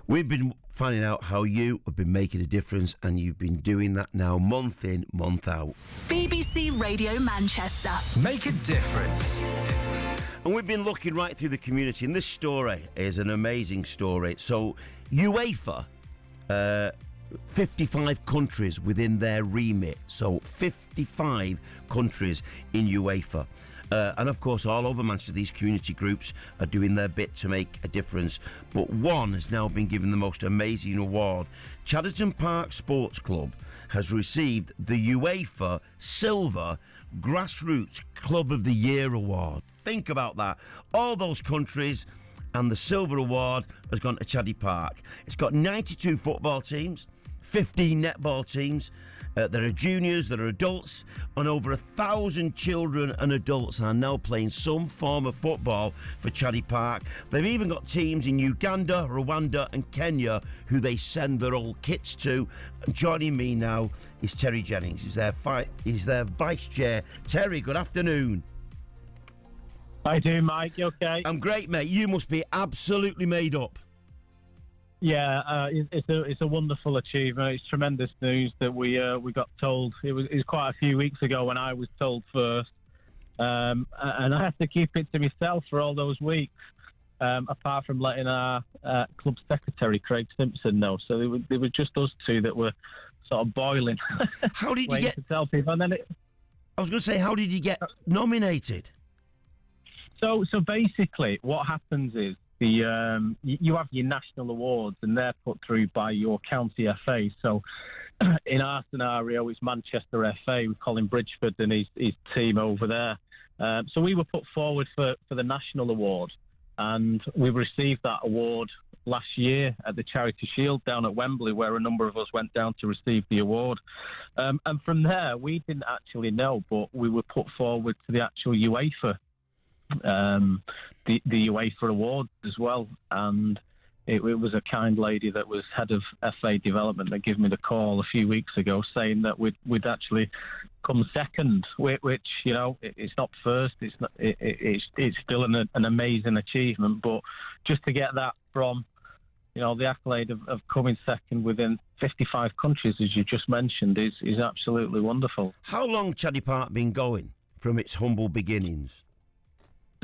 We've been finding out how you have been making a difference, and you've been doing that now month in, month out. BBC Radio Manchester. Make a difference. And we've been looking right through the community, and this story is an amazing story. So, UEFA, 55 countries within their remit. So, 55 countries in UEFA. And of course, all over Manchester, these community groups are doing their bit to make a difference. But one has now been given the most amazing award. Chadderton Park Sports Club has received the UEFA Silver Grassroots Club of the Year Award. Think about that. All those countries, and the Silver Award has gone to Chaddy Park. It's got 92 football teams, 15 netball teams. There are juniors, there are adults, and over 1,000 children and adults are now playing some form of football for Chaddy Park. They've even got teams in Uganda, Rwanda and Kenya who they send their old kits to. And joining me now is Terry Jennings. He's their vice chair. Terry, good afternoon. How you doing, Mike? You okay? I'm great, mate. You must be absolutely made up. Yeah, it's a wonderful achievement. It's tremendous news that we got told. It was quite a few weeks ago when I was told first, and I had to keep it to myself for all those weeks. Apart from letting our club secretary Craig Simpson know, so it was just us two that were sort of boiling. How did you get? To tell people, and then I was going to say, how did you get nominated? So basically, what happens is you have your national awards, and they're put through by your county FA. So in our scenario, it's Manchester FA. We call him Bridgeford and his team over there. So we were put forward for the national award, and we received that award last year at the Charity Shield down at Wembley, where a number of us went down to receive the award. And from there, we didn't actually know, but we were put forward to the actual UEFA. The UEFA award as well, and it was a kind lady that was head of FA development that gave me the call a few weeks ago, saying that we'd actually come second, which it's not first, it's still an amazing achievement, but just to get that from the accolade of coming second within 55 countries, as you just mentioned, is absolutely wonderful. How long Chaddy Park been going from its humble beginnings?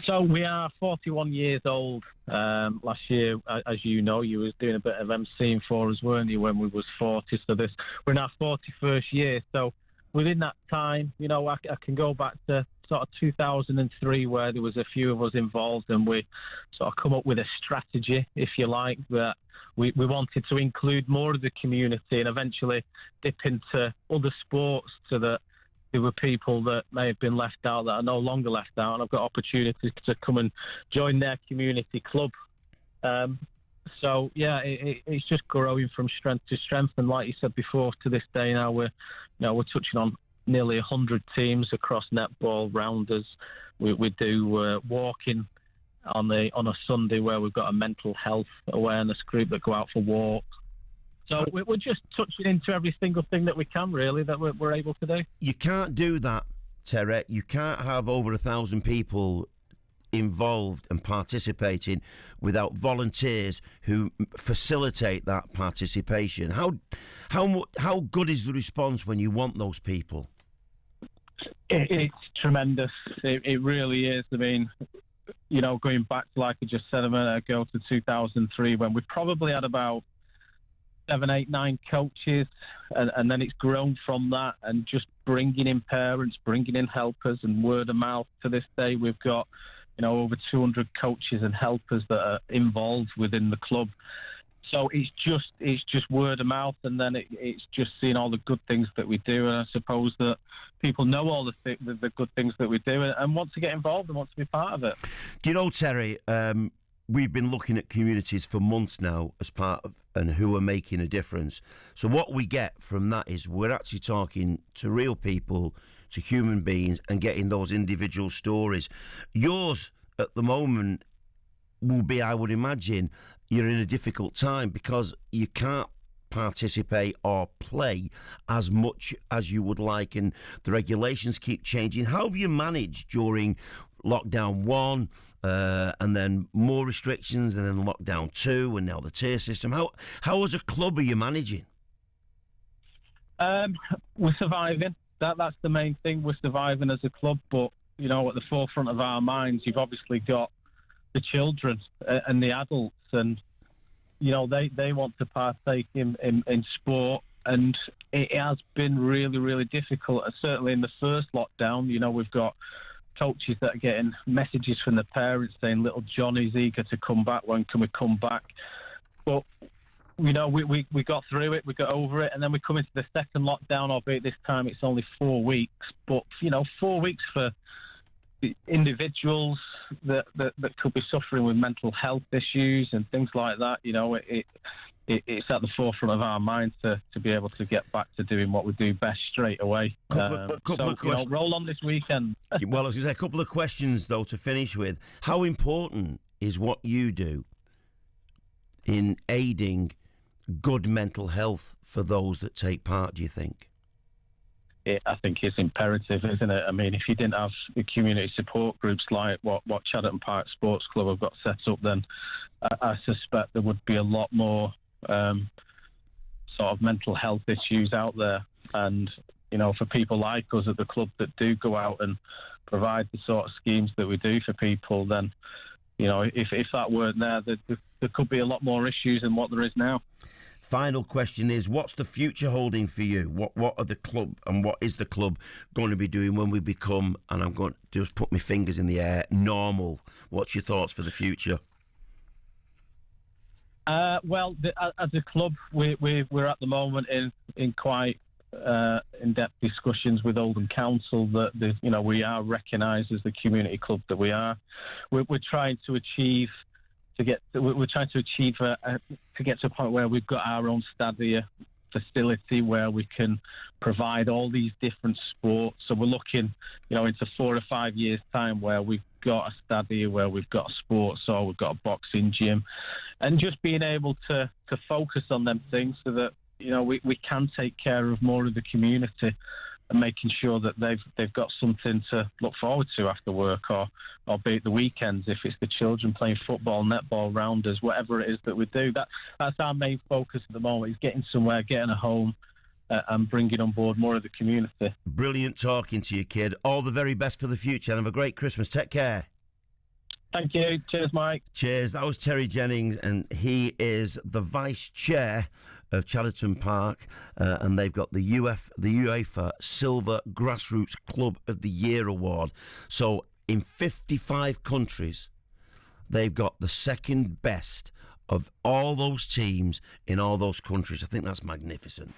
So we are 41 years old. Last year, as you know, you was doing a bit of MCing for us, weren't you, when we was 40? So we're in our 41st year. So within that time, I can go back to sort of 2003, where there was a few of us involved, and we sort of come up with a strategy, if you like, that we wanted to include more of the community and eventually dip into other sports, so that there were people that may have been left out that are no longer left out, and I've got opportunities to come and join their community club. So yeah, it's just growing from strength to strength, and like you said before, to this day now we're touching on nearly 100 teams across netball, rounders. We do walking on a Sunday, where we've got a mental health awareness group that go out for walks. So we're just touching into every single thing that we can, really, that we're able to do. You can't do that, Terry. You can't have over 1,000 people involved and participating without volunteers who facilitate that participation. How good is the response when you want those people? It's tremendous. It really is. I mean, going back to, like I just said a minute ago, to 2003, when we probably had about 7, 8, 9 coaches, and then it's grown from that, and just bringing in parents, bringing in helpers, and word of mouth. To this day, we've got over 200 coaches and helpers that are involved within the club. So it's just word of mouth, and then it's just seeing all the good things that we do, and I suppose that people know all the good things that we do and want to get involved and want to be part of it. Do you know, Terry, we've been looking at communities for months now as part of, and who are making a difference. So what we get from that is we're actually talking to real people, to human beings, and getting those individual stories. Yours at the moment will be, I would imagine, you're in a difficult time because you can't participate or play as much as you would like, and the regulations keep changing. How have you managed during lockdown 1, and then more restrictions, and then lockdown 2, and now the tier system. How as a club are you managing? We're surviving. That's the main thing. We're surviving as a club, but at the forefront of our minds, you've obviously got the children and the adults, and they want to partake in sport, and it has been really, really difficult. Certainly in the first lockdown, we've got coaches that are getting messages from the parents saying little Johnny's eager to come back. When can we come back? But we got through it, we got over it, and then we come into the second lockdown, albeit this time it's only 4 weeks. But 4 weeks for individuals that could be suffering with mental health issues and things like that, it's at the forefront of our minds to be able to get back to doing what we do best straight away. Couple of questions. Roll on this weekend. Well, I was going to say a couple of questions, though, to finish with. How important is what you do in aiding good mental health for those that take part, do you think? I think it's imperative, isn't it? I mean, if you didn't have the community support groups like what Chadderton Park Sports Club have got set up, then I suspect there would be a lot more sort of mental health issues out there. And, for people like us at the club that do go out and provide the sort of schemes that we do for people, then, if that weren't there could be a lot more issues than what there is now. Final question is, what's the future holding for you? What are the club and what is the club going to be doing when we become, and I'm going to just put my fingers in the air, normal? What's your thoughts for the future? Well, as a club, we're at the moment in quite in-depth discussions with Oldham Council that we are recognised as the community club that we are. We're trying to achieve. We're trying to achieve to get to a point where we've got our own stadia facility where we can provide all these different sports. So we're looking, into 4 or 5 years' time where we've got a stadia, where we've got a sports hall, we've got a boxing gym, and just being able to focus on them things so that we can take care of more of the community and making sure that they've got something to look forward to after work, or be it the weekends, if it's the children playing football, netball, rounders, whatever it is that we do. That's our main focus at the moment, is getting somewhere, getting a home, and bringing on board more of the community. Brilliant talking to you, kid. All the very best for the future, and have a great Christmas. Take care. Thank you. Cheers, Mike. Cheers. That was Terry Jennings, and he is the vice chair of Chadderton Park, and they've got the UEFA Silver Grassroots Club of the Year award. So in 55 countries, they've got the second best of all those teams in all those countries. I think that's magnificent.